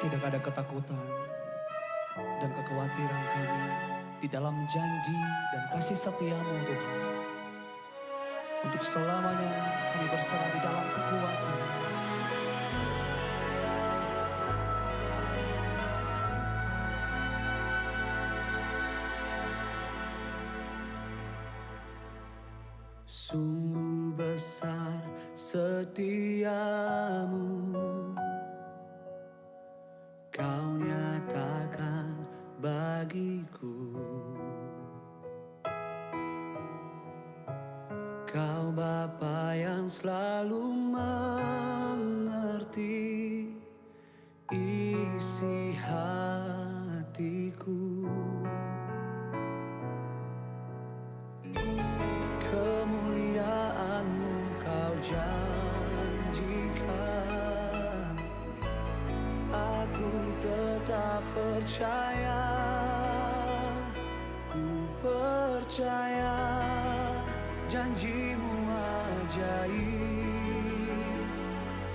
Tidak ada ketakutan dan kekhawatiran kami di dalam janji dan kasih setia-Mu Tuhan. Untuk selamanya kami berserah di dalam kekuatan. Sungguh besar setiamu, Kau nyatakan bagiku. Kau Bapa yang selalu mengerti isi hatiku. Kemuliaan-Mu Kau janjikan, aku tetap percaya, ku percaya janji-Mu ajaib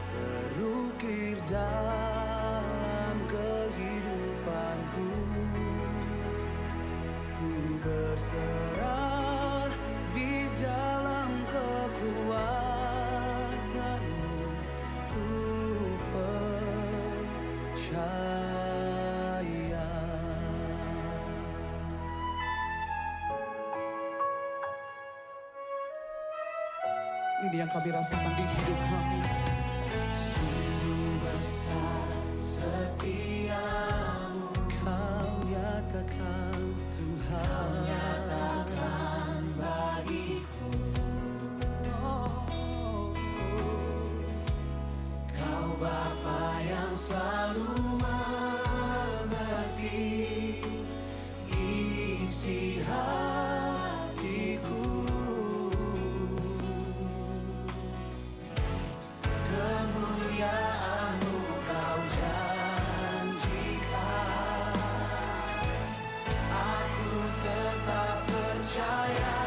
terukir dalam kehidupanku. Ku berserah di dalam kekuatan-Mu, ku percaya. Ini yang kami rasakan di hidup kami. Sungguh besar setiamu, Kau nyatakan Tuhan, Kau nyatakan bagiku. Kau Bapa yang selalu mengerti isi hatiku. Kemuliaan-Mu Kau janjikan, aku tetap percaya,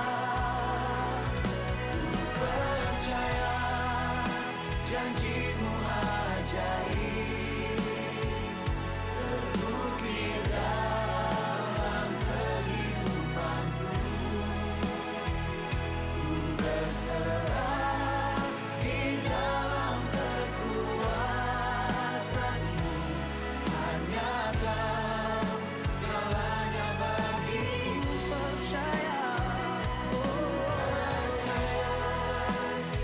ku percaya janji-Mu ajaib terukir dalam kehidupanku. Ku berserah di dalam kekuatan-Mu, hanya Kau segalanya bagiku. Percaya, percaya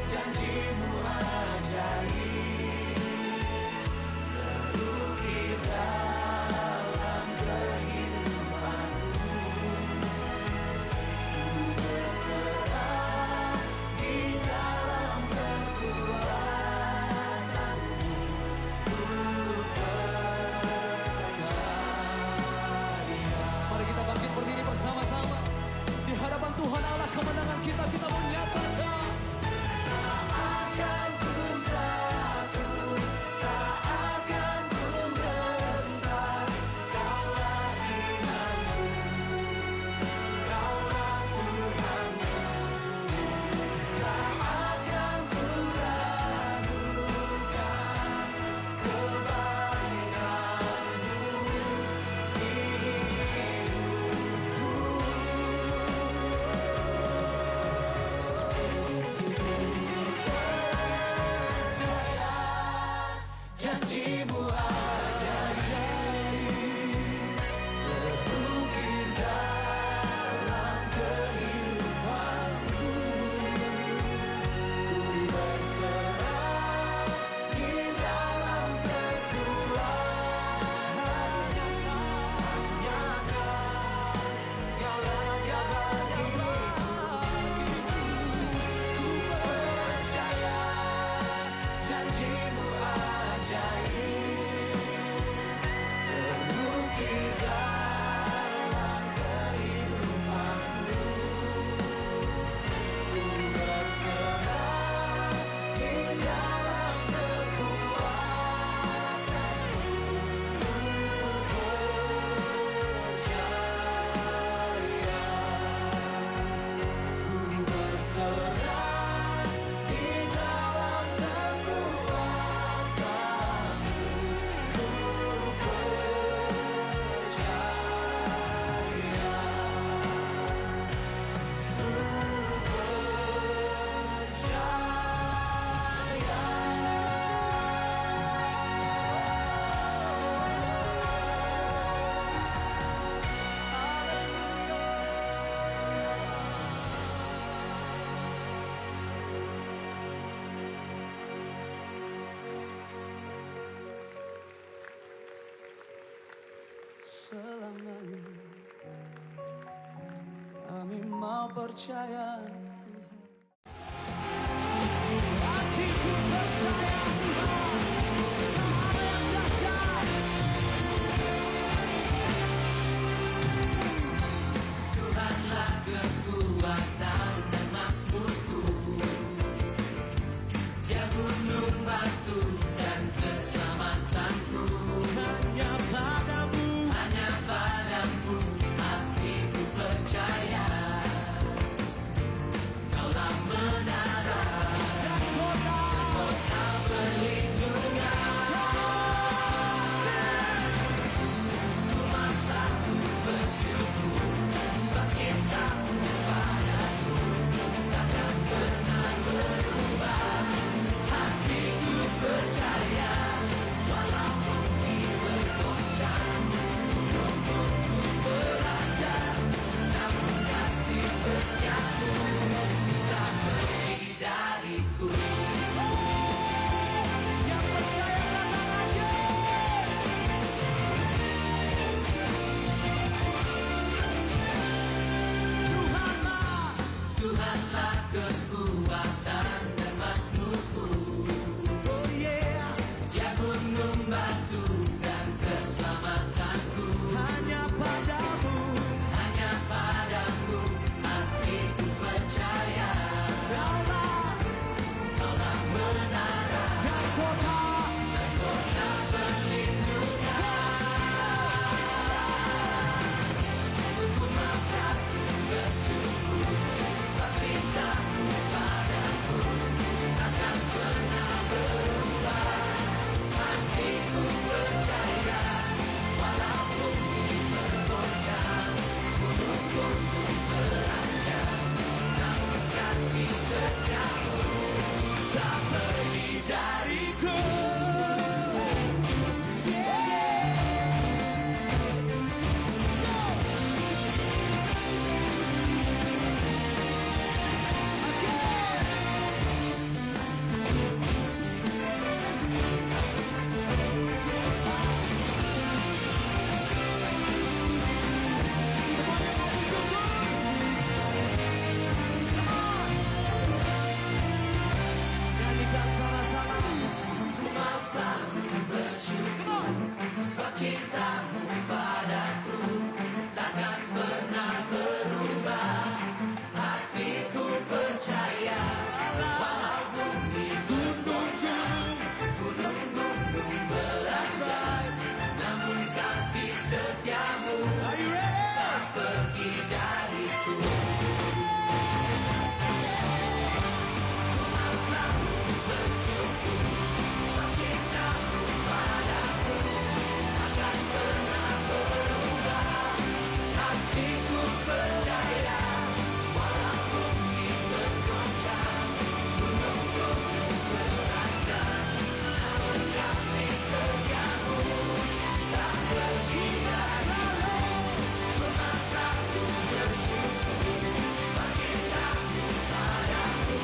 janji-Mu ajaib terukir dalam kehidupanku. Ku berserah di dalam kekuatan-Mu, ku percaya. Mari kita bangkit berdiri bersama-sama di hadapan Tuhan Allah kemenangan kita. Kita menyatakan Tak akan ku takut, tak akan ku gentar. Kaulah imanku, Kaulah Tuhanku. Tak akan ku ragukan kebaikan-Mu di hidupku. percaya Hatiku percaya Tuhan, Kau Allah yang dahsyat. Tuhanlah kekuatan dan mazmurku, Dia gunung batu dan keselamatanku. Hanya padamu hatiku percaya. Kaulah menara dan kota perlindungan. Ku masa ku bersyukur sebab cintamu padaku takkan pernah berubah. Hatiku percaya walau bumi bergoncang, gunung pun beranjak, namun kasih setiamu tak pergi dariku. yang percaya katakan aja. Tuhanlah kekuatan dan mazmurku, Oh yeah, Dia gunung batu dan keselamatanku. hanya padamu Hatiku percaya. Kaulah Kaulah menara dan kota perlindungan. Ku masa ku bersyukur sebab cintamu padaku takkan pernah berubah. Hatiku percaya walau bumi bergoncang, gunung-gunung beranjak, namun kasih setiamu tak pergi dariku. nyanyikan sama-sama. Ku mau selalu bersyukur sebab cintamu padaku takkan pernah berubah. Hatiku percaya walau bumi bergoncang, gunung-gunung beranjak, namun kasih setiamu Are you ready? tak pergi dariku. Ku mau selalu bersyukur sebab cintamu padaku takkan pernah berubah. Hatiku percaya walau bumi bergoncang, gunung-gunung beranjak, namun kasih setiamu tak pergi dariku. Ku mau selalu bersyukur sebab cintamu padaku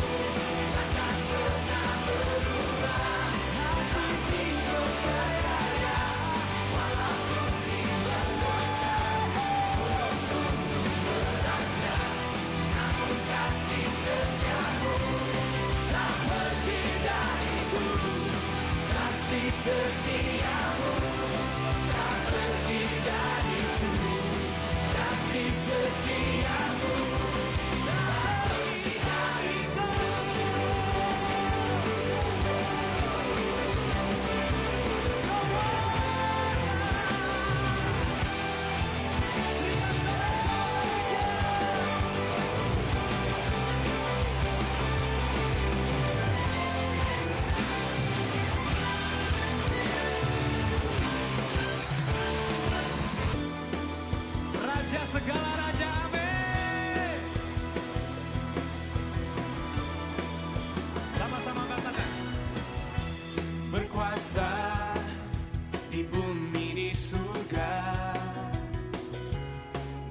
takkan pernah berubah. Hatiku percaya walau bumi bergoncang, gunung-gunung beranjak, namun kasih setiamu tak pergi dariku. Kasih setiamu tak pergi dariku. Kasih setiamu tak pergi dariku. Raja segala raja, amin. Sama-sama katakan. Berkuasa di bumi di surga,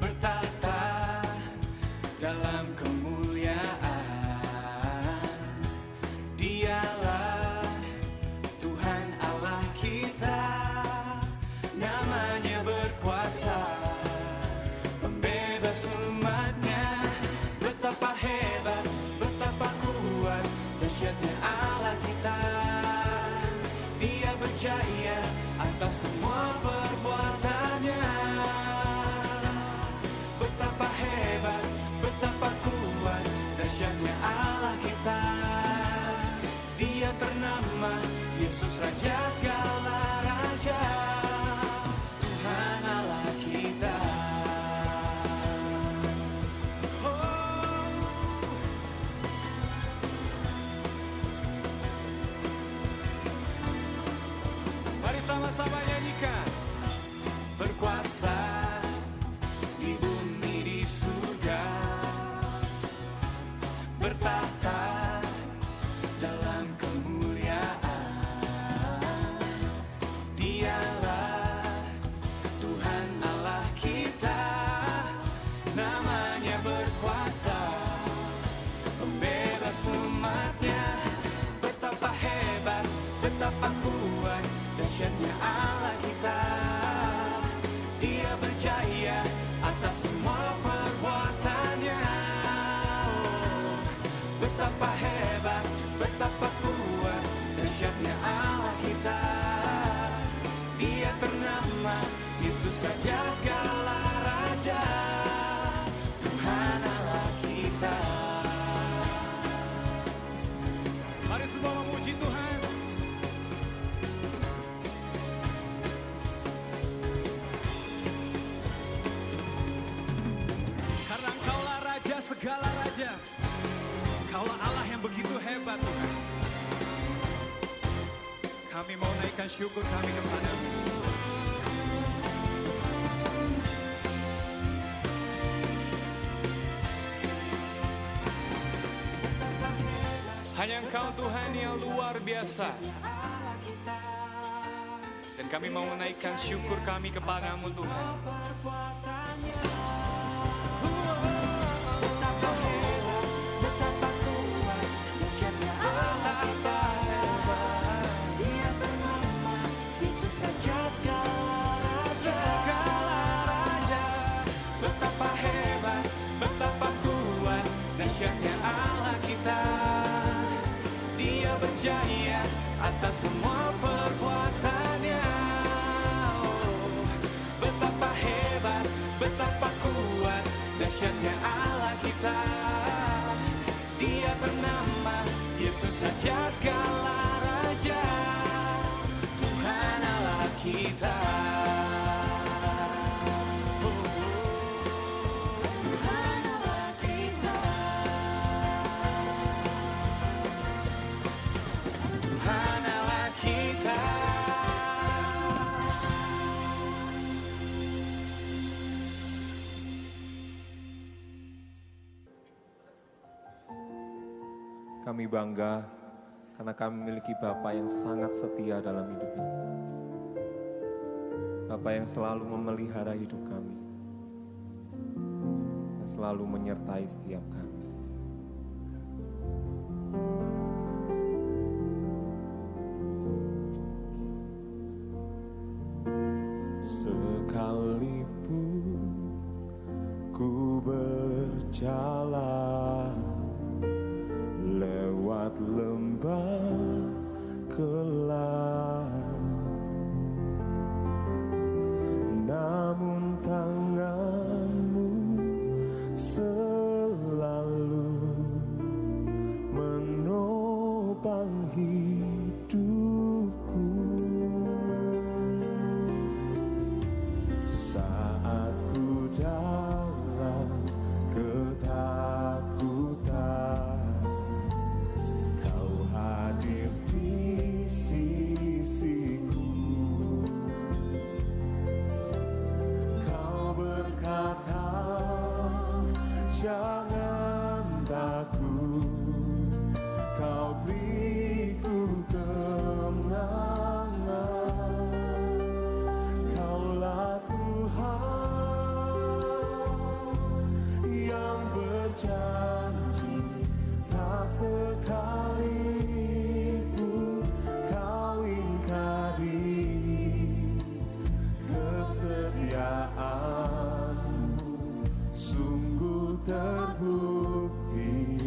bertata dalam kemuliaan. Dialah Tuhan Allah kita, namanya berkuasa, pembebas umatnya. betapa hebat, betapa kuat, dahsyatnya Allah kita. Dia ternama Yesus Raja segala raja, Tuhan Allah kita. Mari semua memuji Tuhan. Karena Engkaulah Raja segala raja. Engkaulah Allah yang begitu hebat Tuhan. Kami mau naikkan syukur kami kepada-Mu. Hanya Engkau Tuhan yang luar biasa. Dan kami mau menaikkan syukur kami kepadamu Tuhan. Betapa hebat, betapa kuat, dahsyatnya Allah kita. Dia berjaya atas semua perbuatannya. Oh, betapa hebat, betapa kuat, dahsyatnya Allah kita. Dia bernama Yesus Raja segala raja, Tuhan Allah kita. Kami bangga karena kami memiliki Bapa yang sangat setia dalam hidup ini. Bapa yang selalu memelihara hidup kami, yang selalu menyertai setiap kami. Sekalipun ku berjalan lewat lembah gelap, namun tangan-Mu selalu menopang hidupku. Saat ku dalam ketakutan, hadir di sisiku. Kau berkata, jangan takut, Kau beriku kemenangan. Kaulah Tuhan yang berjanji, tak sekalipun Kau ingkari kesetiaan-Mu, sungguh terbukti.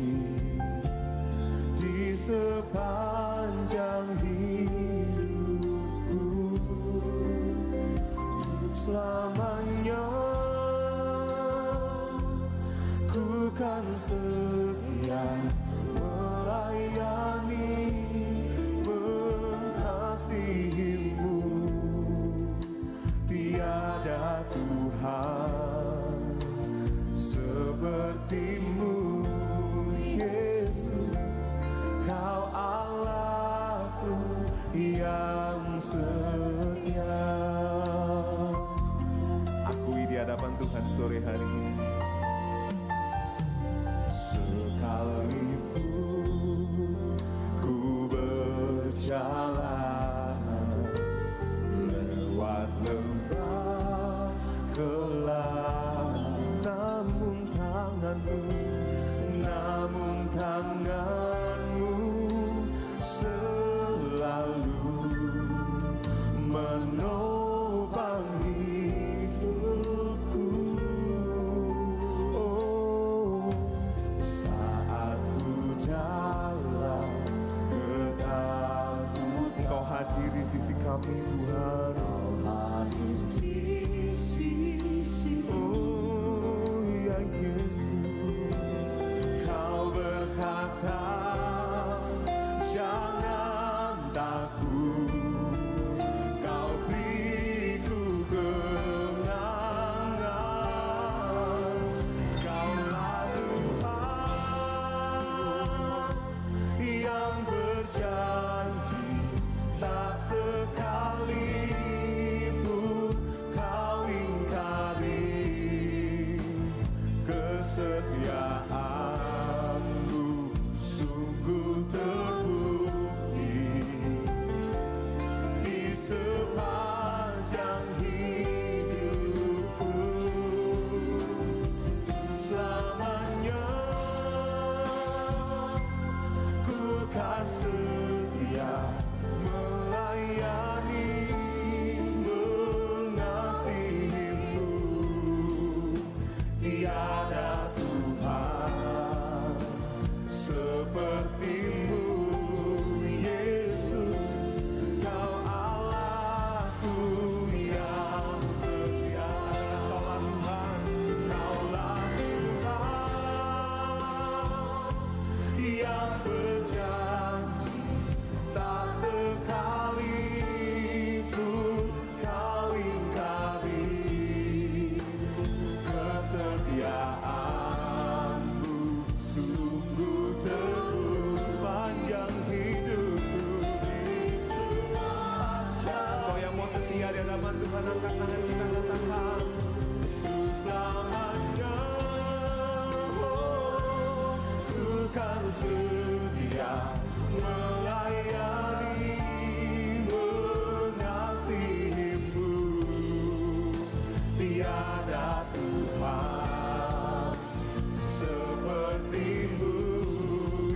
sisi kami Tuhan. hadir di sisi. Oh ya Yesus, Kau berkata jangan takut, Kau beriku kemenangan. Kaulah Tuhan yang berjanji, tak sekalipun Kau ingkari. Kesetiaan-Mu sungguh terbukti di sepanjang hidupku. Selamanya ku kan setia melayani, mengasihi-Mu. Tiada Tuhan seperti-Mu, Yesus. Kau Allahku yang setia. Kaulah Tuhan, Kaulah Tuhan yang berjanji, tak sekalipun Kau ingkari. Kesetiaan-Mu sungguh terus sepanjang hidupku. Kau yang mau setia di hadapan Tuhan, angkat tangan kita katakan untuk selamanya. Oh, ku kan setia melayani, mengasihi-Mu. Tiada Tuhan seperti-Mu,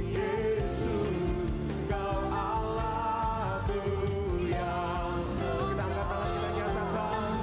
Yesus. Kau Allahku yang setia. Kita angkat tangan, kita nyatakan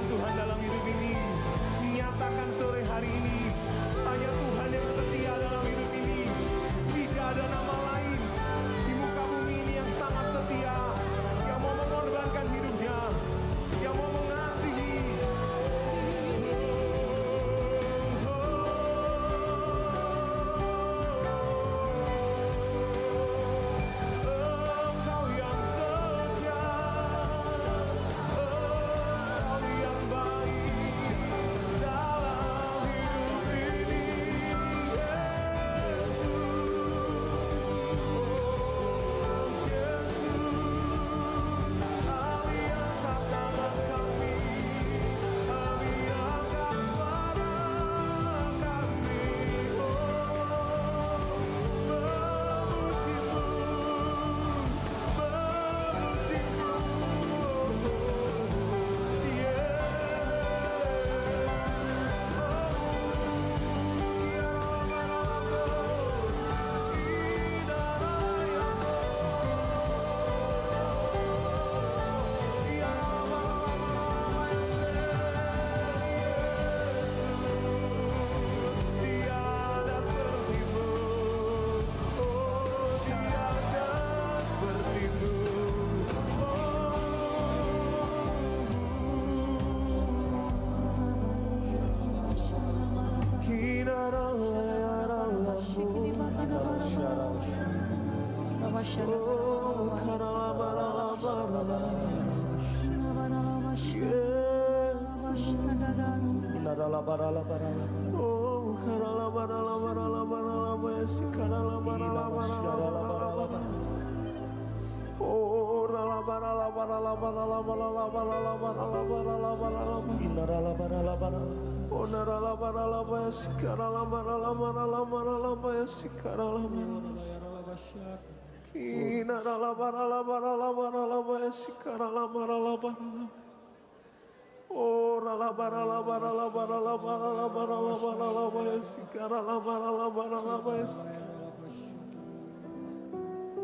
Tuhan dalam hidup ini. Nyatakan sore hari ini, hanya Tuhan yang setia dalam hidup ini. Tidak ada nama lain di muka bumi ini yang sangat setia, yang mau mengorbankan hidupnya, yang mau mengasihi. Engkau yang setia, Engkau yang baik dalam hidup ini, Yesus. Kami angkat tangan kami, kami angkat suara kami, memujimu, tiada sepertimu, oh tiada sepertimu,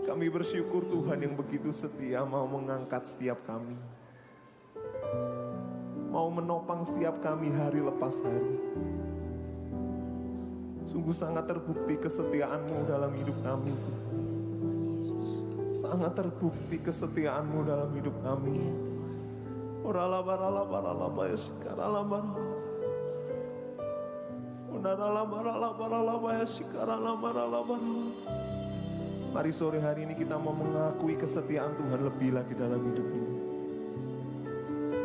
Kami bersyukur Tuhan yang begitu setia mau mengangkat setiap kami, mau menopang setiap kami hari lepas hari. Sungguh sangat terbukti kesetiaan-Mu dalam hidup kami. Sangat terbukti kesetiaan-Mu dalam hidup kami. Mari sore hari ini kita mau mengakui kesetiaan Tuhan lebih lagi dalam hidup ini.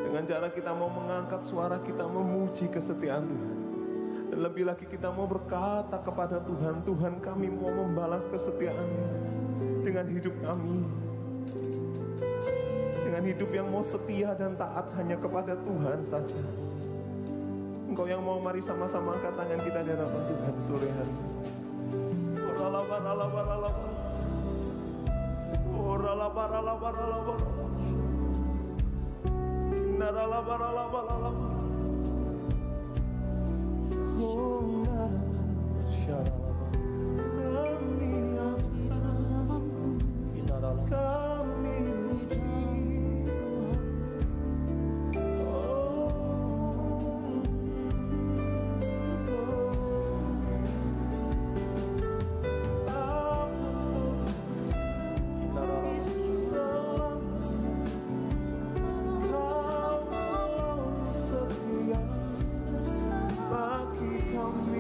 Dengan cara kita mau mengangkat suara kita memuji kesetiaan Tuhan. Dan lebih lagi kita mau berkata kepada Tuhan, Tuhan kami mau membalas kesetiaan-Mu dengan hidup kami. Dengan hidup yang mau setia dan taat hanya kepada Tuhan saja. Engkau yang mau, mari sama-sama angkat tangan kita di hadapan Tuhan sore hari ini. Kami puji, Kau selalu setia bagi kami.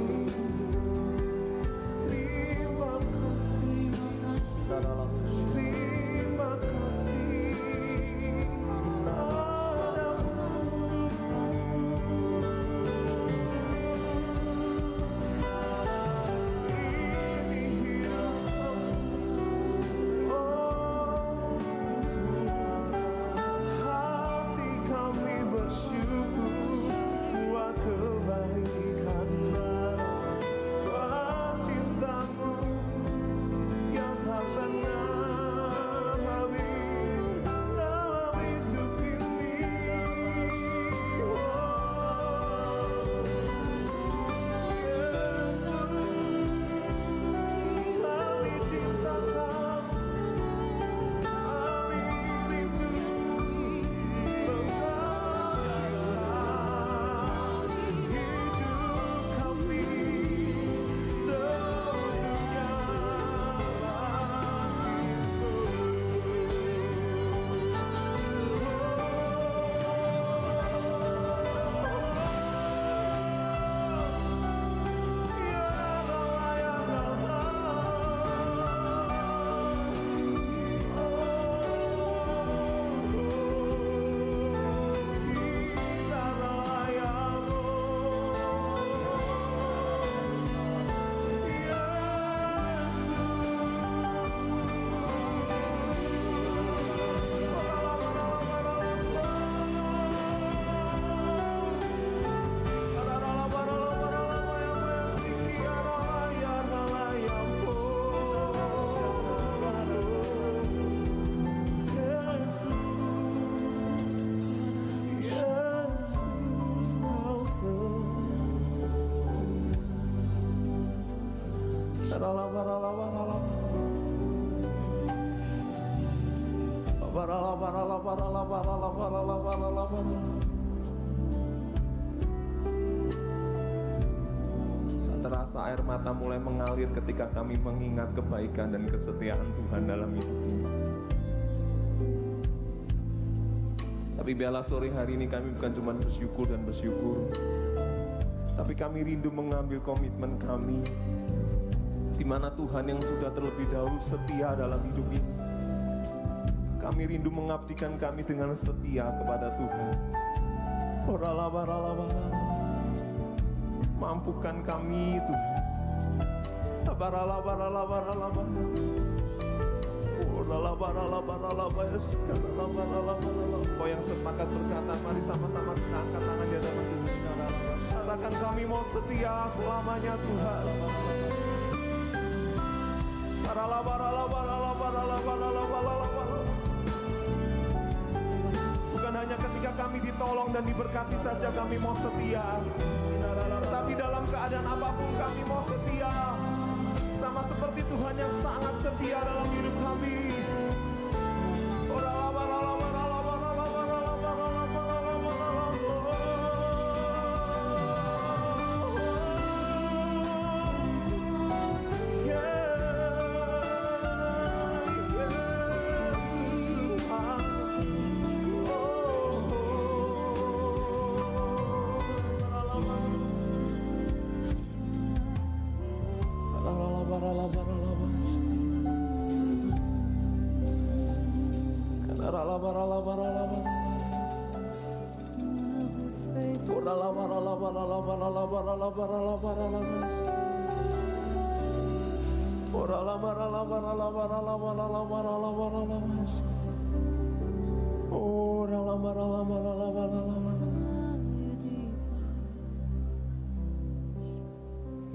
Tak terasa air mata mulai mengalir ketika kami mengingat kebaikan dan kesetiaan Tuhan dalam hidup ini. Tapi biarlah sore hari ini kami bukan cuma bersyukur dan bersyukur, tapi kami rindu mengambil komitmen kami, di mana Tuhan yang sudah terlebih dahulu setia dalam hidup ini. Kami rindu mengabdikan kami dengan setia kepada Tuhan. Mampukan kami Tuhan. Kau yang sepakat berkata, mari sama-sama kita angkat tangan di hadapan Tuhan. Katakan kami mau setia selamanya Tuhan. Bukan hanya ketika kami ditolong dan diberkati saja kami mau setia, tetapi dalam keadaan apapun kami mau setia. Sama seperti Tuhan yang sangat setia dalam hidup kami.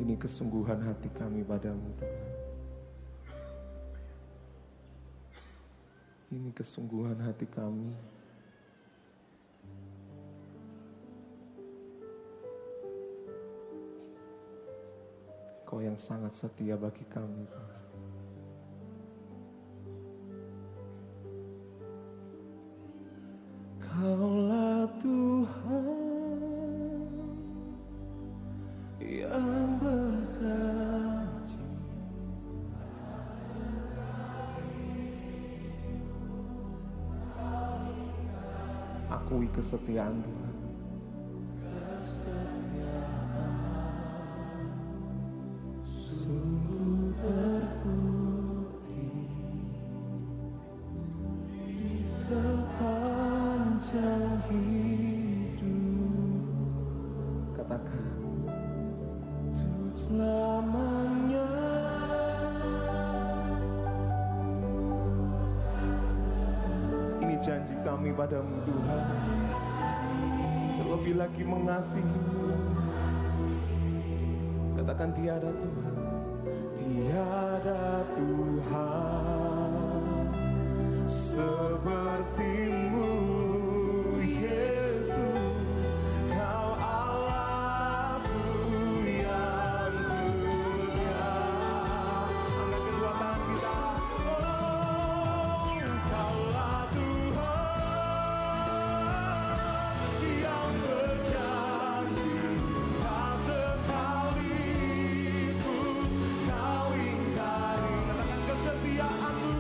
Ini kesungguhan hati kami padamu Tuhan. Ini kesungguhan hati kami. Kau yang sangat setia bagi kami Tuhan. Kaulah Tuhan yang berjanji, akui kesetiaan Tuhan. Sungguh terbukti di sepanjang hidup. Katakan untuk selamanya. Ini janji kami padamu Tuhan, terlebih lagi mengasihimu. Katakan tiada Tuhan, tiada Tuhan sepertimu Yesus. Kau Allahku yang setia. Angkat kedua tangan kita. Oh, Kaulah Tuhan yang berjanji, tak sekalipun Kau ingkari. Katakan kesetiaan-Mu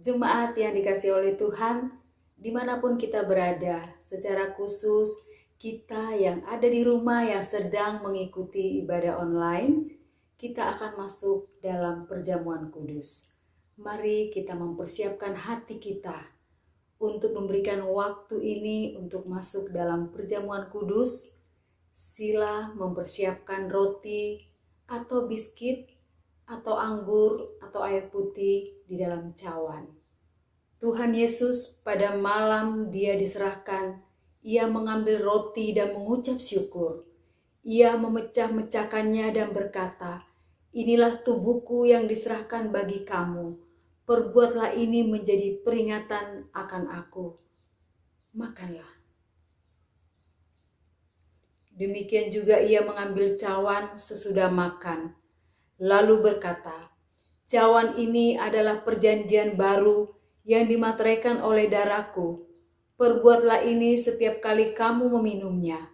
Jemaat yang dikasihi oleh Tuhan, dimanapun kita berada, secara khusus kita yang ada di rumah yang sedang mengikuti ibadah online, kita akan masuk dalam perjamuan kudus. Mari kita mempersiapkan hati kita untuk memberikan waktu ini untuk masuk dalam perjamuan kudus. Sila mempersiapkan roti atau biskuit atau anggur atau air putih di dalam cawan. Tuhan Yesus pada malam Dia diserahkan, Ia mengambil roti dan mengucap syukur. Ia memecah-mecahkannya dan berkata, "Inilah tubuhku yang diserahkan bagi kamu. Perbuatlah ini menjadi peringatan akan aku. Makanlah." Demikian juga Ia mengambil cawan sesudah makan, lalu berkata, "Cawan ini adalah perjanjian baru yang dimateraikan oleh darahku. Perbuatlah ini setiap kali kamu meminumnya,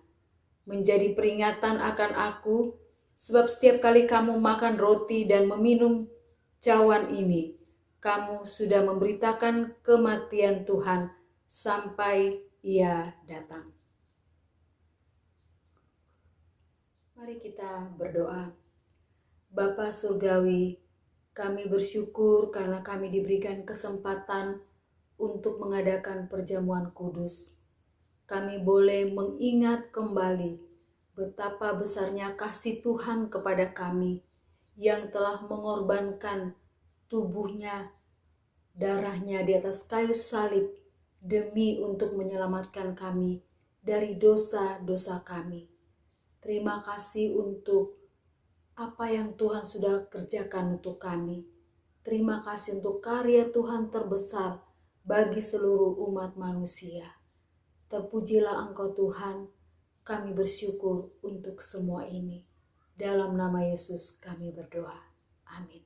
menjadi peringatan akan aku, sebab setiap kali kamu makan roti dan meminum cawan ini, kamu sudah memberitakan kematian Tuhan sampai Ia datang." Mari kita berdoa. Bapa Surgawi, kami bersyukur karena kami diberikan kesempatan untuk mengadakan perjamuan kudus. Kami boleh mengingat kembali betapa besarnya kasih Tuhan kepada kami yang telah mengorbankan tubuhnya, darahnya di atas kayu salib demi untuk menyelamatkan kami dari dosa-dosa kami. Terima kasih untuk apa yang Tuhan sudah kerjakan untuk kami. Terima kasih untuk karya Tuhan terbesar bagi seluruh umat manusia. Terpujilah Engkau Tuhan, kami bersyukur untuk semua ini. Dalam nama Yesus kami berdoa. Amin.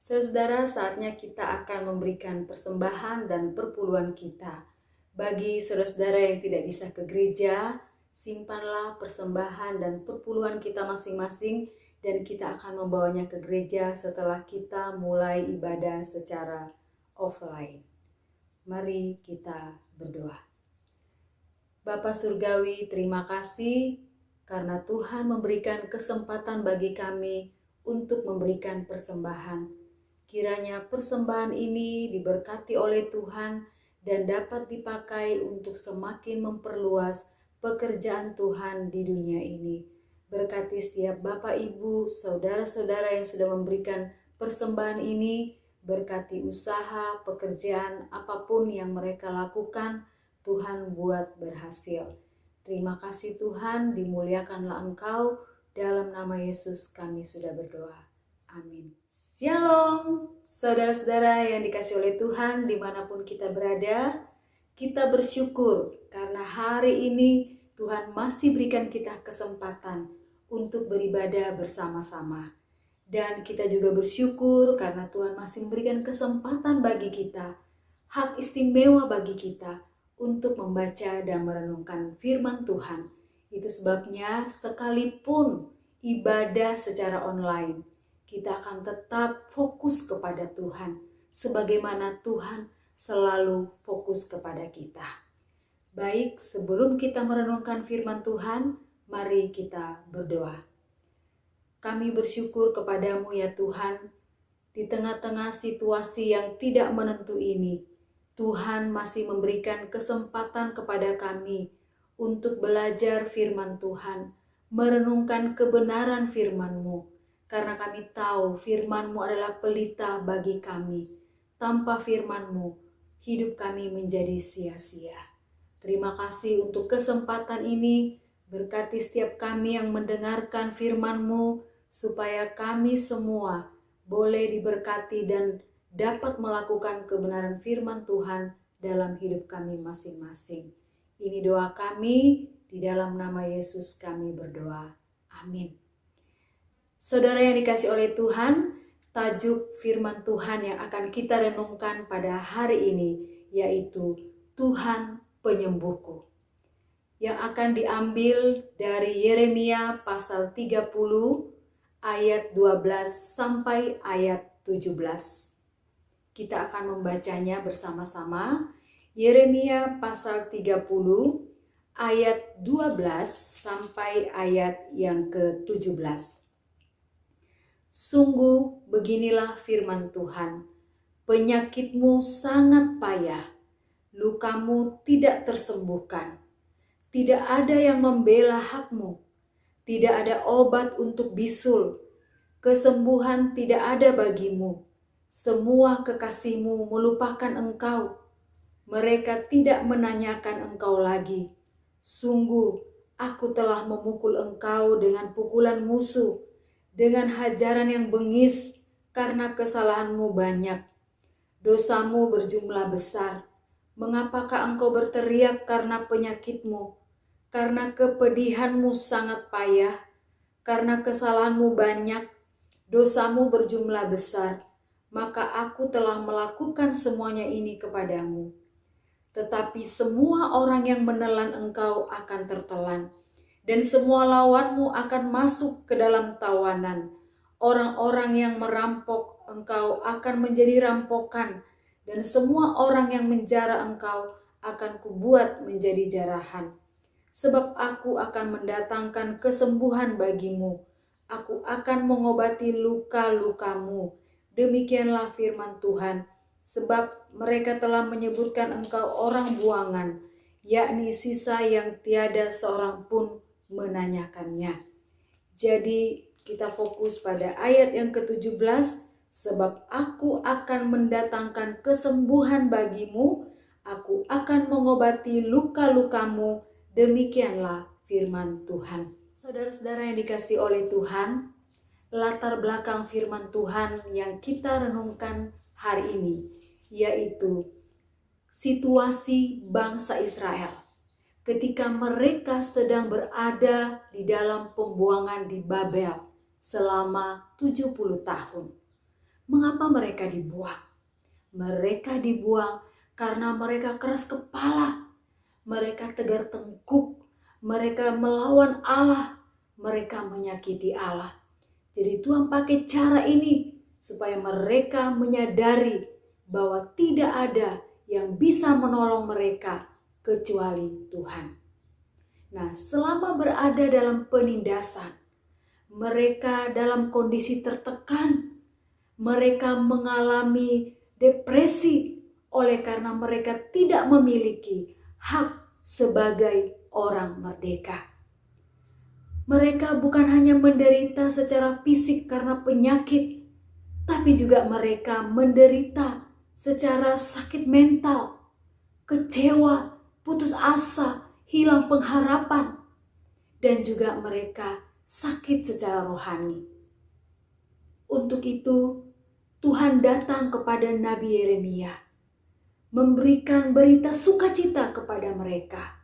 Saudara, saatnya kita akan memberikan persembahan dan perpuluhan kita. Bagi saudara-saudara yang tidak bisa ke gereja, simpanlah persembahan dan perpuluhan kita masing-masing dan kita akan membawanya ke gereja setelah kita mulai ibadah secara offline. Mari kita berdoa. Bapa Surgawi, terima kasih karena Tuhan memberikan kesempatan bagi kami untuk memberikan persembahan. Kiranya persembahan ini diberkati oleh Tuhan dan dapat dipakai untuk semakin memperluas pekerjaan Tuhan di dunia ini. Berkati setiap Bapak, Ibu, saudara-saudara yang sudah memberikan persembahan ini. Berkati usaha, pekerjaan, apapun yang mereka lakukan, Tuhan buat berhasil. Terima kasih Tuhan, dimuliakanlah Engkau. Dalam nama Yesus kami sudah berdoa. Amin. Shalom, saudara-saudara yang dikasihi oleh Tuhan dimanapun kita berada. Kita bersyukur karena hari ini Tuhan masih berikan kita kesempatan untuk beribadah bersama-sama. Dan kita juga bersyukur karena Tuhan masih memberikan kesempatan bagi kita, hak istimewa bagi kita untuk membaca dan merenungkan firman Tuhan. Itu sebabnya sekalipun ibadah secara online, kita akan tetap fokus kepada Tuhan, sebagaimana Tuhan selalu fokus kepada kita. Baik, sebelum kita merenungkan firman Tuhan, mari kita berdoa. Kami bersyukur kepadamu ya Tuhan, di tengah-tengah situasi yang tidak menentu ini, Tuhan masih memberikan kesempatan kepada kami untuk belajar firman Tuhan, merenungkan kebenaran firman-Mu, karena kami tahu firman-Mu adalah pelita bagi kami. Tanpa firman-Mu, hidup kami menjadi sia-sia. Terima kasih untuk kesempatan ini. Berkati setiap kami yang mendengarkan firman-Mu, supaya kami semua boleh diberkati dan dapat melakukan kebenaran firman Tuhan dalam hidup kami masing-masing. Ini doa kami, di dalam nama Yesus kami berdoa. Amin. Saudara yang dikasihi oleh Tuhan, tajuk firman Tuhan yang akan kita renungkan pada hari ini yaitu Tuhan Penyembuhku, yang akan diambil dari Yeremia pasal 30 ayat 12 sampai ayat 17. Kita akan membacanya bersama-sama. Yeremia pasal 30 ayat 12 sampai ayat yang ke-17. Sungguh beginilah firman Tuhan, penyakitmu sangat payah, lukamu tidak tersembuhkan. Tidak ada yang membela hakmu, tidak ada obat untuk bisul, kesembuhan tidak ada bagimu. Semua kekasihmu melupakan engkau, mereka tidak menanyakan engkau lagi. Sungguh, aku telah memukul engkau dengan pukulan musuh, dengan hajaran yang bengis, karena kesalahanmu banyak. Dosamu berjumlah besar. Mengapakah engkau berteriak karena penyakitmu? Karena kepedihanmu sangat payah, karena kesalahanmu banyak, dosamu berjumlah besar. Maka aku telah melakukan semuanya ini kepadamu. Tetapi semua orang yang menelan engkau akan tertelan, dan semua lawanmu akan masuk ke dalam tawanan. Orang-orang yang merampok engkau akan menjadi rampokan, dan semua orang yang menjara engkau akan kubuat menjadi jarahan. Sebab aku akan mendatangkan kesembuhan bagimu, aku akan mengobati luka-lukamu. Demikianlah firman Tuhan, sebab mereka telah menyebutkan engkau orang buangan, yakni sisa yang tiada seorang pun menanyakannya. Jadi kita fokus pada ayat yang ke-17, sebab aku akan mendatangkan kesembuhan bagimu, aku akan mengobati luka-lukamu, demikianlah firman Tuhan. Saudara-saudara yang dikasihi oleh Tuhan, latar belakang firman Tuhan yang kita renungkan hari ini, yaitu situasi bangsa Israel ketika mereka sedang berada di dalam pembuangan di Babel selama 70 tahun. Mengapa mereka dibuang? Mereka dibuang karena mereka keras kepala, mereka tegar tengkuk, mereka melawan Allah, mereka menyakiti Allah. Jadi Tuhan pakai cara ini supaya mereka menyadari bahwa tidak ada yang bisa menolong mereka kecuali Tuhan. Nah, selama berada dalam penindasan, mereka dalam kondisi tertekan, mereka mengalami depresi oleh karena mereka tidak memiliki hak sebagai orang merdeka. Mereka bukan hanya menderita secara fisik karena penyakit, tapi juga mereka menderita secara sakit mental, kecewa, putus asa, hilang pengharapan, dan juga mereka sakit secara rohani. Untuk itu, Tuhan datang kepada Nabi Yeremia, memberikan berita sukacita kepada mereka,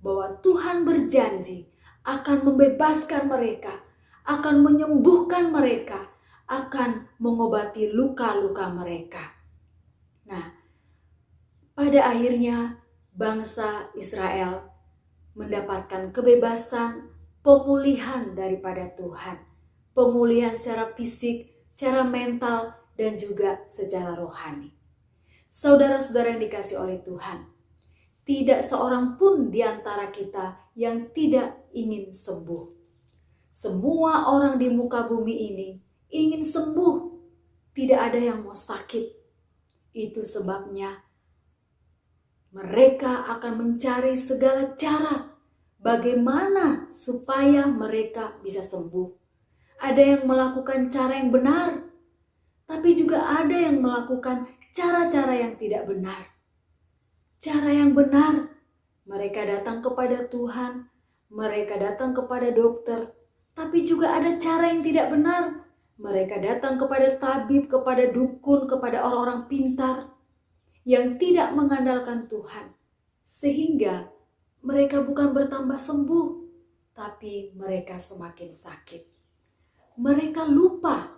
bahwa Tuhan berjanji akan membebaskan mereka, akan menyembuhkan mereka, akan mengobati luka-luka mereka. Nah, pada akhirnya bangsa Israel mendapatkan kebebasan, pemulihan daripada Tuhan. Pemulihan secara fisik, secara mental, dan juga secara rohani. Saudara-saudara yang dikasihi oleh Tuhan, tidak seorang pun di antara kita yang tidak ingin sembuh. Semua orang di muka bumi ini ingin sembuh. Tidak ada yang mau sakit. Itu sebabnya mereka akan mencari segala cara bagaimana supaya mereka bisa sembuh. Ada yang melakukan cara yang benar, tapi juga ada yang melakukan cara-cara yang tidak benar. Cara yang benar, mereka datang kepada Tuhan, mereka datang kepada dokter, tapi juga ada cara yang tidak benar. Mereka datang kepada tabib, kepada dukun, kepada orang-orang pintar yang tidak mengandalkan Tuhan. Sehingga mereka bukan bertambah sembuh, tapi mereka semakin sakit. Mereka lupa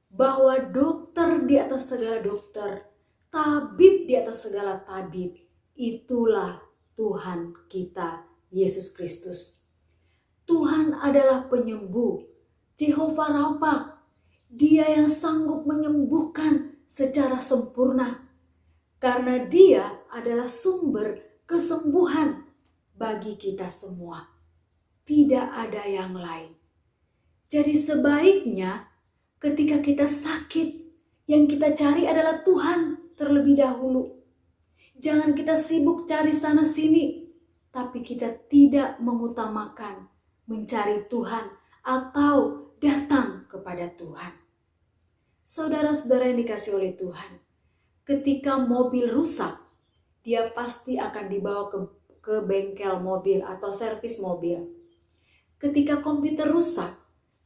bahwa dokter di atas segala dokter, tabib di atas segala tabib, itulah Tuhan kita, Yesus Kristus. Tuhan adalah penyembuh, Jehovah Rafa. Dia yang sanggup menyembuhkan secara sempurna karena Dia adalah sumber kesembuhan bagi kita semua. Tidak ada yang lain. Jadi sebaiknya ketika kita sakit, yang kita cari adalah Tuhan terlebih dahulu. Jangan kita sibuk cari sana sini, tapi kita tidak mengutamakan mencari Tuhan atau datang kepada Tuhan. Saudara-saudara yang dikasihi oleh Tuhan, ketika mobil rusak, dia pasti akan dibawa ke bengkel mobil atau servis mobil. Ketika komputer rusak,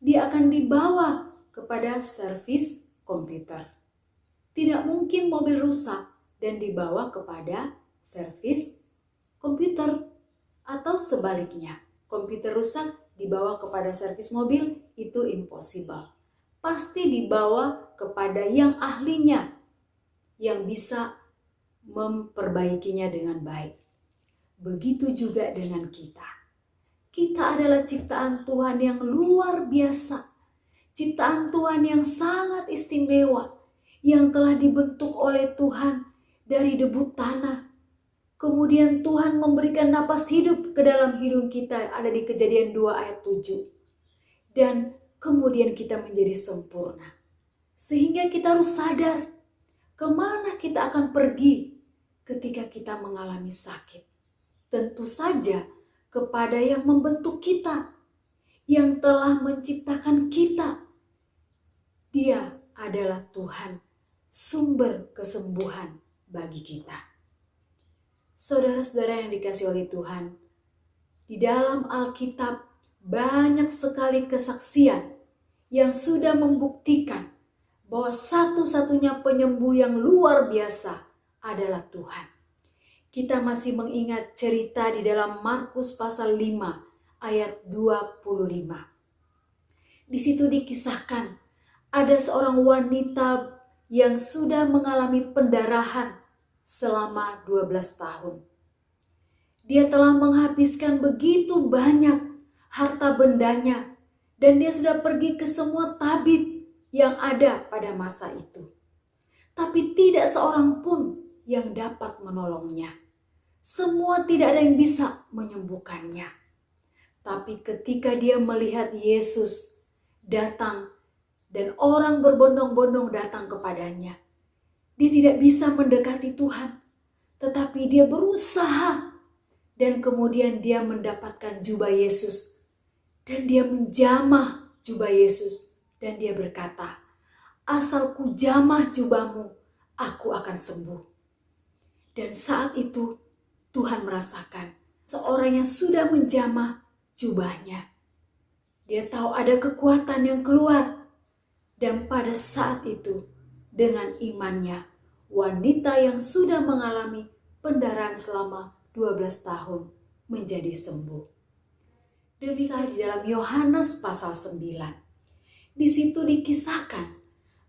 dia akan dibawa kepada servis komputer. Tidak mungkin mobil rusak dan dibawa kepada servis komputer atau sebaliknya. Komputer rusak dibawa kepada servis mobil, itu impossible. Pasti dibawa kepada yang ahlinya, yang bisa memperbaikinya dengan baik. Begitu juga dengan kita. Kita adalah ciptaan Tuhan yang luar biasa. Ciptaan Tuhan yang sangat istimewa, yang telah dibentuk oleh Tuhan dari debu tanah. Kemudian Tuhan memberikan napas hidup ke dalam hidung kita, ada di Kejadian 2 ayat 7. Dan kemudian kita menjadi sempurna. Sehingga kita harus sadar kemana kita akan pergi ketika kita mengalami sakit. Tentu saja kepada yang membentuk kita, yang telah menciptakan kita. Dia adalah Tuhan, sumber kesembuhan bagi kita. Saudara-saudara yang dikasihi oleh Tuhan, di dalam Alkitab banyak sekali kesaksian yang sudah membuktikan bahwa satu-satunya penyembuh yang luar biasa adalah Tuhan. Kita masih mengingat cerita di dalam Markus pasal 5 ayat 25. Di situ dikisahkan ada seorang wanita yang sudah mengalami pendarahan selama 12 tahun. Dia telah menghabiskan begitu banyak harta bendanya dan dia sudah pergi ke semua tabib yang ada pada masa itu. Tapi tidak seorang pun yang dapat menolongnya. Semua tidak ada yang bisa menyembuhkannya. Tapi ketika dia melihat Yesus datang dan orang berbondong-bondong datang kepadanya, dia tidak bisa mendekati Tuhan, tetapi dia berusaha dan kemudian dia mendapatkan jubah Yesus dan dia menjamah jubah Yesus dan dia berkata, "Asal ku jamah jubahmu, aku akan sembuh." Dan saat itu Tuhan merasakan seorang yang sudah menjamah jubahnya. Dia tahu ada kekuatan yang keluar dan pada saat itu dengan imannya, wanita yang sudah mengalami pendarahan selama 12 tahun menjadi sembuh. Kisah di dalam Yohanes pasal 9. Di situ dikisahkan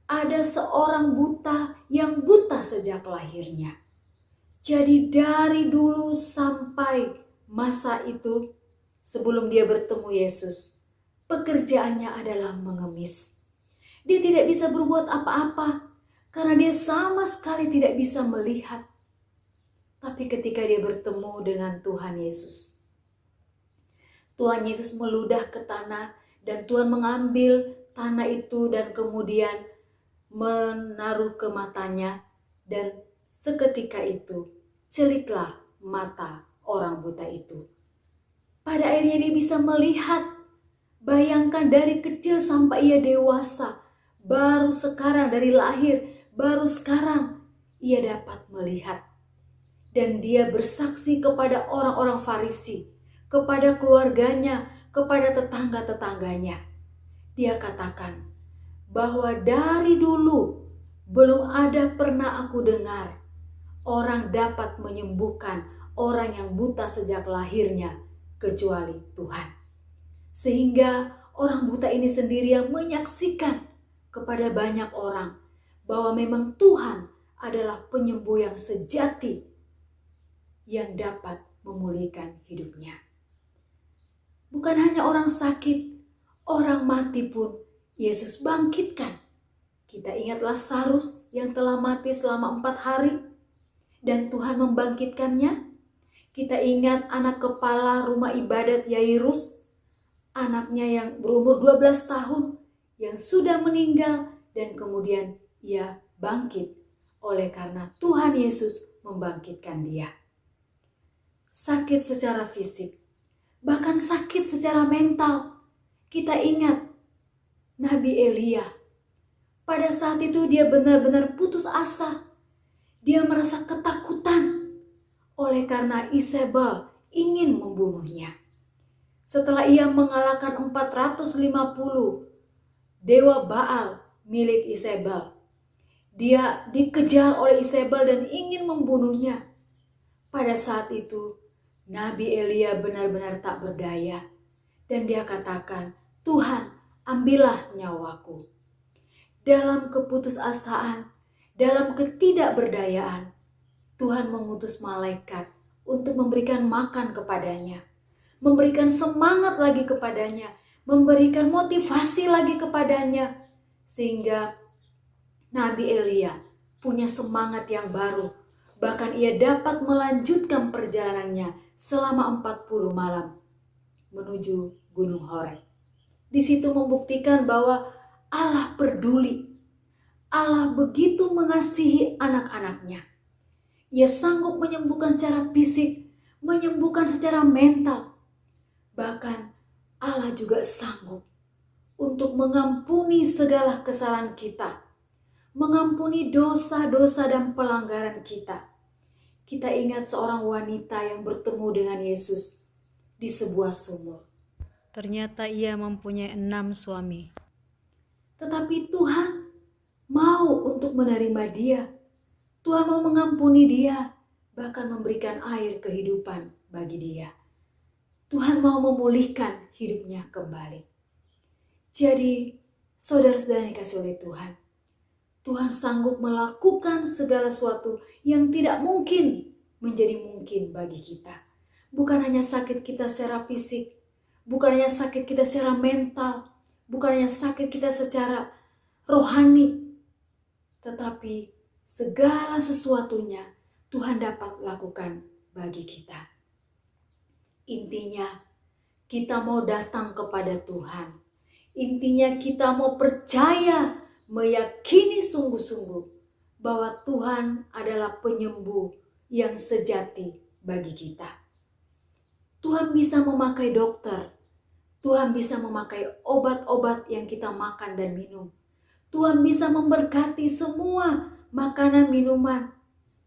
ada seorang buta yang buta sejak lahirnya. Jadi dari dulu sampai masa itu sebelum dia bertemu Yesus, pekerjaannya adalah mengemis. Dia tidak bisa berbuat apa-apa karena dia sama sekali tidak bisa melihat. Tapi ketika dia bertemu dengan Tuhan Yesus, Tuhan Yesus meludah ke tanah dan Tuhan mengambil tanah itu dan kemudian menaruh ke matanya dan seketika itu celiklah mata orang buta itu. Pada akhirnya dia bisa melihat. Bayangkan dari kecil sampai ia dewasa, baru sekarang dari lahir, baru sekarang ia dapat melihat. Dan dia bersaksi kepada orang-orang Farisi, kepada keluarganya, kepada tetangga-tetangganya. Dia katakan bahwa dari dulu belum ada pernah aku dengar orang dapat menyembuhkan orang yang buta sejak lahirnya kecuali Tuhan. Sehingga orang buta ini sendiri yang menyaksikan kepada banyak orang bahwa memang Tuhan adalah penyembuh yang sejati yang dapat memulihkan hidupnya. Bukan hanya orang sakit, orang mati pun Yesus bangkitkan. Kita ingat Lazarus yang telah mati selama 4 hari dan Tuhan membangkitkannya. Kita ingat anak kepala rumah ibadat Yairus, anaknya yang berumur 12 tahun yang sudah meninggal dan kemudian ia bangkit oleh karena Tuhan Yesus membangkitkan dia. Sakit secara fisik, bahkan sakit secara mental. Kita ingat Nabi Elia. Pada saat itu dia benar-benar putus asa. Dia merasa ketakutan oleh karena Isabel ingin membunuhnya. Setelah ia mengalahkan 450 dewa Baal milik Isabel, dia dikejar oleh Isabel dan ingin membunuhnya. Pada saat itu, Nabi Elia benar-benar tak berdaya. Dan dia katakan, Tuhan, ambillah nyawaku. Dalam keputusasaan, dalam ketidakberdayaan, Tuhan mengutus malaikat untuk memberikan makan kepadanya, memberikan semangat lagi kepadanya, memberikan motivasi lagi kepadanya, sehingga Nabi Elia punya semangat yang baru. Bahkan ia dapat melanjutkan perjalanannya selama 40 malam menuju Gunung Horeb. Di situ membuktikan bahwa Allah peduli. Allah begitu mengasihi anak-anaknya. Ia sanggup menyembuhkan secara fisik, menyembuhkan secara mental. Bahkan Allah juga sanggup untuk mengampuni segala kesalahan kita, mengampuni dosa-dosa dan pelanggaran kita. Kita ingat seorang wanita yang bertemu dengan Yesus di sebuah sumur. Ternyata ia mempunyai 6 suami. Tetapi Tuhan mau untuk menerima dia. Tuhan mau mengampuni dia, bahkan memberikan air kehidupan bagi dia. Tuhan mau memulihkan hidupnya kembali. Jadi, saudara-saudara yang dikasihi oleh Tuhan, Tuhan sanggup melakukan segala sesuatu yang tidak mungkin menjadi mungkin bagi kita. Bukan hanya sakit kita secara fisik, bukan hanya sakit kita secara mental, bukan hanya sakit kita secara rohani, tetapi segala sesuatunya Tuhan dapat lakukan bagi kita. Intinya, kita mau datang kepada Tuhan. Intinya kita mau percaya, meyakini sungguh-sungguh bahwa Tuhan adalah penyembuh yang sejati bagi kita. Tuhan bisa memakai dokter, Tuhan bisa memakai obat-obat yang kita makan dan minum. Tuhan bisa memberkati semua makanan minuman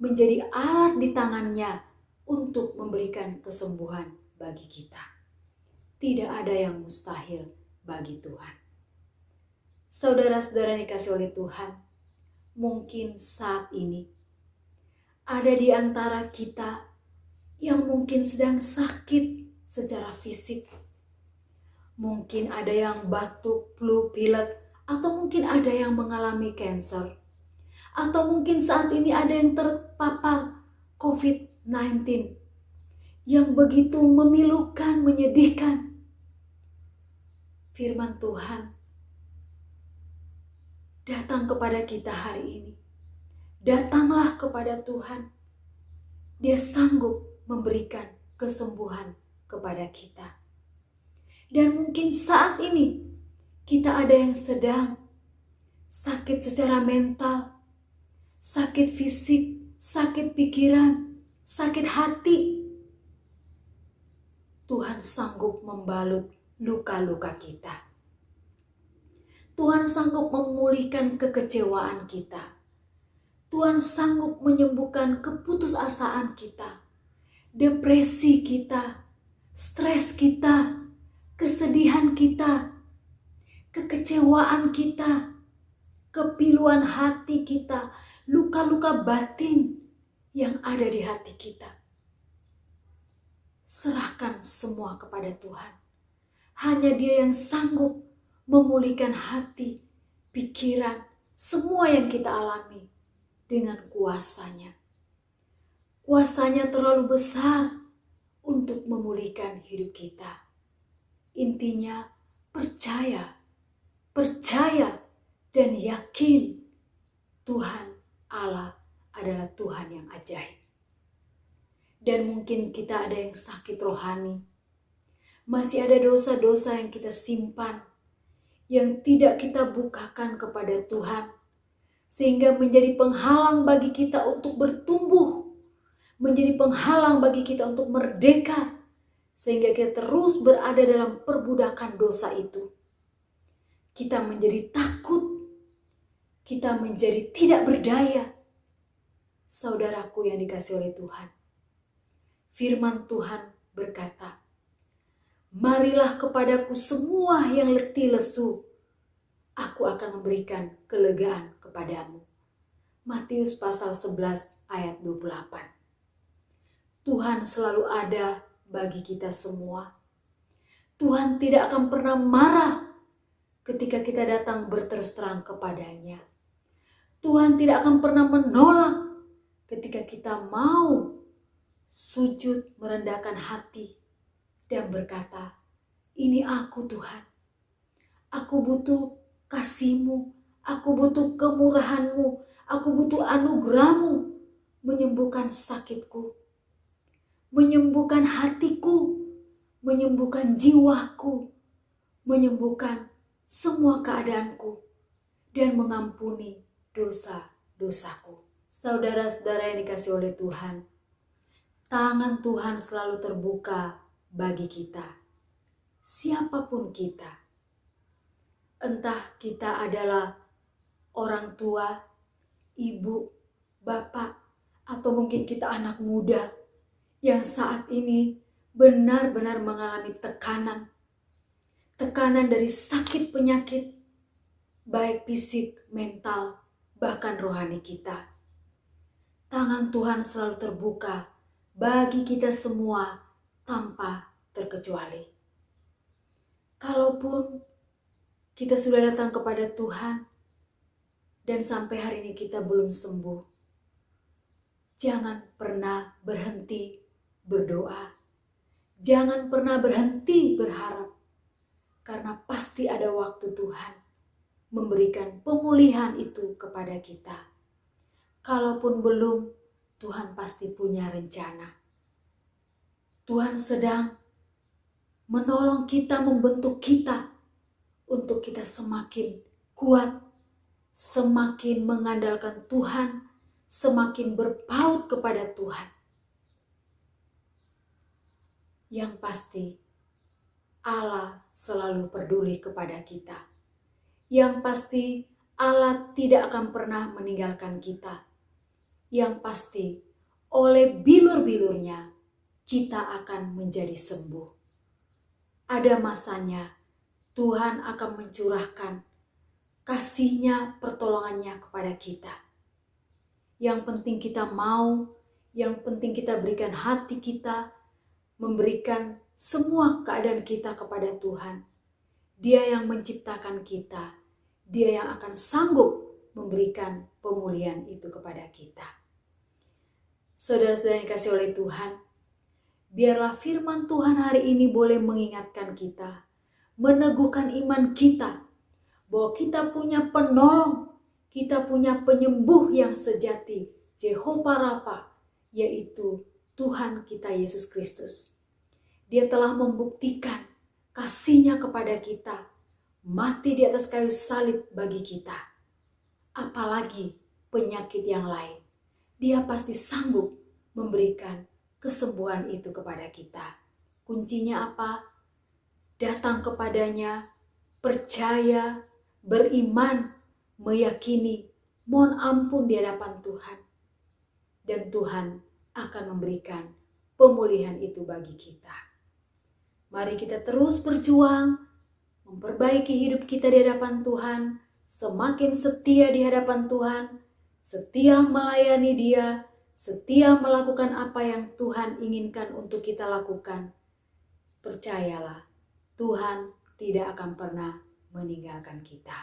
menjadi alat di tangannya untuk memberikan kesembuhan bagi kita. Tidak ada yang mustahil bagi Tuhan. Saudara-saudara yang dikasihi oleh Tuhan, mungkin saat ini ada di antara kita yang mungkin sedang sakit secara fisik. Mungkin ada yang batuk, flu, pilek, atau mungkin ada yang mengalami kanker. Atau mungkin saat ini ada yang terpapar COVID-19 yang begitu memilukan, menyedihkan. Firman Tuhan datang kepada kita hari ini. Datanglah kepada Tuhan. Dia sanggup memberikan kesembuhan kepada kita. Dan mungkin saat ini kita ada yang sedang sakit secara mental, sakit fisik, sakit pikiran, sakit hati. Tuhan sanggup membalut luka-luka kita. Tuhan sanggup memulihkan kekecewaan kita. Tuhan sanggup menyembuhkan keputusasaan kita, depresi kita, stres kita, kesedihan kita, kekecewaan kita, kepiluan hati kita, luka-luka batin yang ada di hati kita. Serahkan semua kepada Tuhan. Hanya Dia yang sanggup memulihkan hati, pikiran, semua yang kita alami dengan kuasa-Nya. Kuasa-Nya terlalu besar untuk memulihkan hidup kita. Intinya percaya dan yakin Tuhan Allah adalah Tuhan yang ajaib. Dan mungkin kita ada yang sakit rohani. Masih ada dosa-dosa yang kita simpan, yang tidak kita bukakan kepada Tuhan, sehingga menjadi penghalang bagi kita untuk bertumbuh, menjadi penghalang bagi kita untuk merdeka, sehingga kita terus berada dalam perbudakan dosa itu. Kita menjadi takut, kita menjadi tidak berdaya. Saudaraku yang dikasihi oleh Tuhan, firman Tuhan berkata, marilah kepadaku semua yang letih lesu, aku akan memberikan kelegaan kepadamu. Matius pasal 11 ayat 28. Tuhan selalu ada bagi kita semua. Tuhan tidak akan pernah marah ketika kita datang berterus terang kepadanya. Tuhan tidak akan pernah menolak ketika kita mau sujud merendahkan hati dan berkata, ini aku Tuhan. Aku butuh kasih-Mu, aku butuh kemurahan-Mu, aku butuh anugerah-Mu menyembuhkan sakitku, menyembuhkan hatiku, menyembuhkan jiwaku, menyembuhkan semua keadaanku, dan mengampuni dosa-dosaku. Saudara-saudara yang dikasihi oleh Tuhan, tangan Tuhan selalu terbuka bagi kita, siapapun kita. Entah kita adalah orang tua, ibu, bapak, atau mungkin kita anak muda yang saat ini benar-benar mengalami tekanan dari sakit penyakit, baik fisik, mental, bahkan rohani kita. Tangan Tuhan selalu terbuka bagi kita semua tanpa terkecuali. Kalaupun kita sudah datang kepada Tuhan dan sampai hari ini kita belum sembuh, jangan pernah berhenti berdoa. Jangan pernah berhenti berharap, karena pasti ada waktu Tuhan memberikan pemulihan itu kepada kita. Kalaupun belum, Tuhan pasti punya rencana. Tuhan sedang menolong kita, membentuk kita untuk kita semakin kuat, semakin mengandalkan Tuhan, semakin berpaut kepada Tuhan. Yang pasti, Allah selalu peduli kepada kita. Yang pasti, Allah tidak akan pernah meninggalkan kita. Yang pasti, oleh bilur-bilurnya, kita akan menjadi sembuh. Ada masanya Tuhan akan mencurahkan kasih-Nya, pertolongannya kepada kita. Yang penting kita mau, yang penting kita berikan hati kita, memberikan semua keadaan kita kepada Tuhan. Dia yang menciptakan kita, Dia yang akan sanggup memberikan pemulihan itu kepada kita. Saudara-saudara yang dikasihi oleh Tuhan, biarlah firman Tuhan hari ini boleh mengingatkan kita, meneguhkan iman kita, bahwa kita punya penolong, kita punya penyembuh yang sejati, Jehovah Rafa, yaitu Tuhan kita Yesus Kristus. Dia telah membuktikan kasih-Nya kepada kita, mati di atas kayu salib bagi kita. Apalagi penyakit yang lain, Dia pasti sanggup memberikan kesembuhan itu kepada kita. Kuncinya apa? Datang kepadanya, percaya, beriman, meyakini, mohon ampun di hadapan Tuhan. Dan Tuhan akan memberikan pemulihan itu bagi kita. Mari kita terus berjuang, memperbaiki hidup kita di hadapan Tuhan, semakin setia di hadapan Tuhan, setia melayani Dia, setia melakukan apa yang Tuhan inginkan untuk kita lakukan. Percayalah, Tuhan tidak akan pernah meninggalkan kita.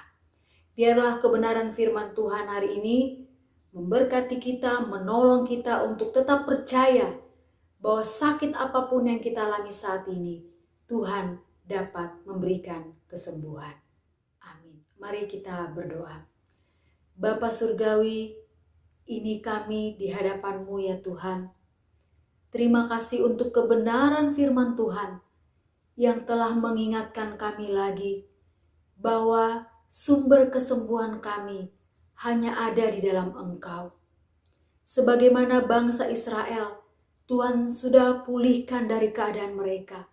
Biarlah kebenaran firman Tuhan hari ini memberkati kita, menolong kita untuk tetap percaya bahwa sakit apapun yang kita alami saat ini, Tuhan dapat memberikan kesembuhan. Amin. Mari kita berdoa. Bapa Surgawi, ini kami di hadapan-Mu ya Tuhan. Terima kasih untuk kebenaran firman Tuhan yang telah mengingatkan kami lagi bahwa sumber kesembuhan kami hanya ada di dalam Engkau. Sebagaimana bangsa Israel, Tuhan sudah pulihkan dari keadaan mereka.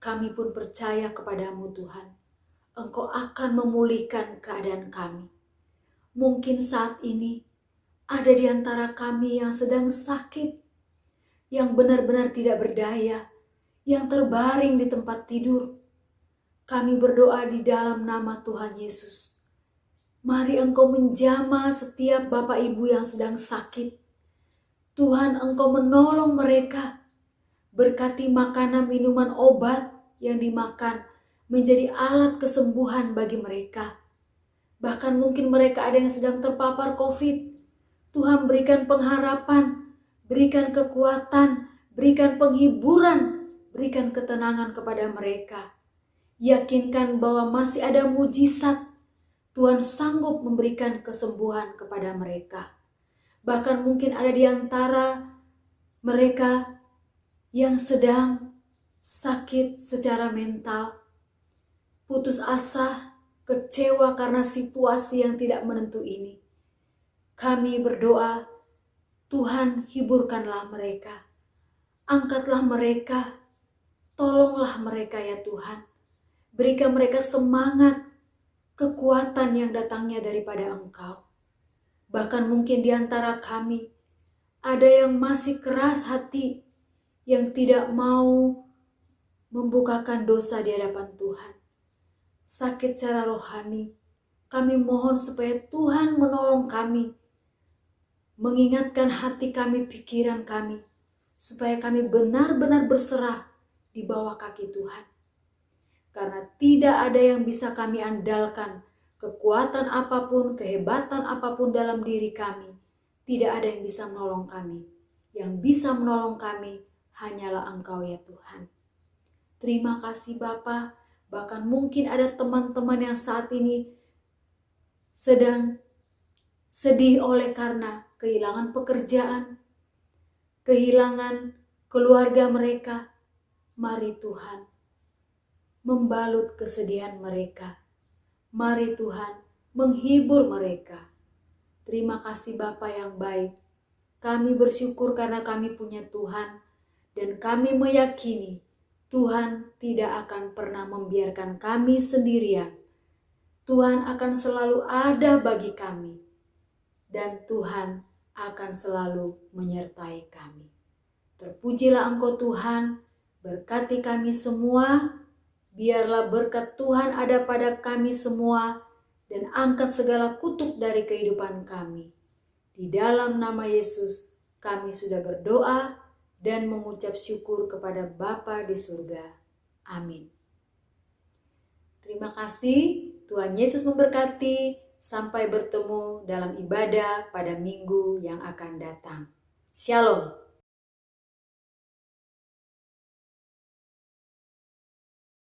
Kami pun percaya kepadamu Tuhan. Engkau akan memulihkan keadaan kami. Mungkin saat ini ada di antara kami yang sedang sakit, yang benar-benar tidak berdaya, yang terbaring di tempat tidur. Kami berdoa di dalam nama Tuhan Yesus. Mari Engkau menjamah setiap Bapak Ibu yang sedang sakit. Tuhan, Engkau menolong mereka. Berkati makanan, minuman, obat yang dimakan menjadi alat kesembuhan bagi mereka. Bahkan mungkin mereka ada yang sedang terpapar COVID. Tuhan, berikan pengharapan, berikan kekuatan, berikan penghiburan, berikan ketenangan kepada mereka. Yakinkan bahwa masih ada mujizat. Tuhan sanggup memberikan kesembuhan kepada mereka. Bahkan mungkin ada di antara mereka yang sedang sakit secara mental, putus asa, kecewa karena situasi yang tidak menentu ini. Kami berdoa, Tuhan hiburkanlah mereka, angkatlah mereka, tolonglah mereka ya Tuhan. Berikan mereka semangat, kekuatan yang datangnya daripada Engkau. Bahkan mungkin di antara kami ada yang masih keras hati, yang tidak mau membukakan dosa di hadapan Tuhan. Sakit secara rohani, kami mohon supaya Tuhan menolong kami, mengingatkan hati kami, pikiran kami, supaya kami benar-benar berserah di bawah kaki Tuhan. Karena tidak ada yang bisa kami andalkan, kekuatan apapun, kehebatan apapun dalam diri kami, tidak ada yang bisa menolong kami. Yang bisa menolong kami hanyalah Engkau ya Tuhan. Terima kasih Bapa. Bahkan mungkin ada teman-teman yang saat ini sedang sedih oleh karena kehilangan pekerjaan, kehilangan keluarga mereka. Mari Tuhan membalut kesedihan mereka. Mari Tuhan menghibur mereka. Terima kasih Bapa yang baik. Kami bersyukur karena kami punya Tuhan. Dan kami meyakini Tuhan tidak akan pernah membiarkan kami sendirian. Tuhan akan selalu ada bagi kami. Dan Tuhan akan selalu menyertai kami. Terpujilah Engkau Tuhan, berkati kami semua. Biarlah berkat Tuhan ada pada kami semua dan angkat segala kutuk dari kehidupan kami. Di dalam nama Yesus kami sudah berdoa dan mengucap syukur kepada Bapa di surga. Amin. Terima kasih, Tuhan Yesus memberkati. Sampai bertemu dalam ibadah pada minggu yang akan datang. Shalom.